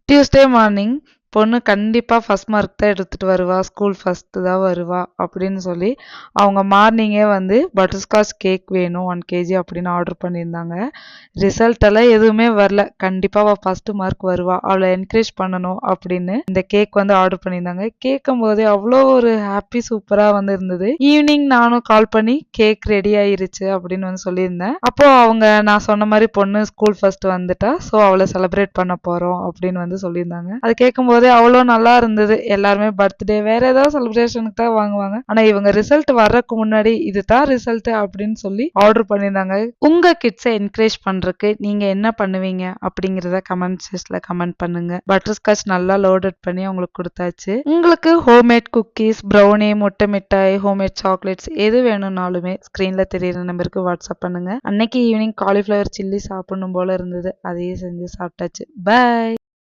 Tuesday morning பொண்ணு கண்டிப்பாக first mark தான் எடுத்துகிட்டு வருவா, ஸ்கூல் ஃபஸ்ட்டு தான் வருவா அப்படின்னு சொல்லி அவங்க மார்னிங்கே வந்து பட்டர்ஸ்காட்ச் கேக் வேணும் 1 கேஜி அப்படின்னு ஆர்டர் பண்ணியிருந்தாங்க. ரிசல்ட் எல்லாம் எதுவுமே வரல. கண்டிப்பாக அவள் ஃபஸ்ட்டு மார்க் வருவா, அவளை என்கரேஜ் பண்ணணும் அப்படின்னு இந்த கேக் வந்து ஆர்டர் பண்ணியிருந்தாங்க. கேட்கும் போதே அவ்வளோ ஒரு ஹாப்பி சூப்பராக வந்து இருந்தது. ஈவினிங் நானும் கால் பண்ணி கேக் ரெடி ஆயிருச்சு அப்படின்னு வந்து சொல்லியிருந்தேன். அப்போ அவங்க நான் சொன்ன மாதிரி பொண்ணு ஸ்கூல் ஃபர்ஸ்ட் வந்துட்டா, ஸோ அவளை செலிப்ரேட் பண்ண போறோம் அப்படின்னு வந்து சொல்லியிருந்தாங்க. அது கேட்கும்போது அவ்வளோ நல்லா இருந்தது. எல்லாருமே பர்த்டே வேற ஏதாவது செலிப்ரேஷனுக்கு தான் வாங்குவாங்க. ஆனா இவங்க ரிசல்ட் வர்றதுக்கு முன்னாடி இதுதான் ரிசல்ட் அப்படின்னு சொல்லி ஆர்டர் பண்ணியிருந்தாங்க. உங்க கிட்ஸை என்கரேஜ் பண்றதுக்கு நீங்க என்ன பண்ணுவீங்க அப்படிங்கறத கமெண்ட் செக்ஷன்ல கமெண்ட் பண்ணுங்க. பட்டர்ஸ்காட்ச் நல்லா லோடட் பண்ணி அவங்களுக்கு கொடுத்தாச்சு. உங்களுக்கு ஹோம்மேட் குக்கீஸ், ப்ரௌனி, முட்டை மிட்டாய், ஹோம்மேட் சாக்லேட்ஸ் எது வேணும்னாலுமே ஸ்கிரீன்ல தெரியுற நம்பருக்கு வாட்ஸ்அப் பண்ணுங்க. அன்னைக்கு ஈவினிங் காலிஃப்ளவர் சில்லி சாப்பிடணும் போல இருந்தது, அதையே செஞ்சு சாப்பிட்டாச்சு. பை.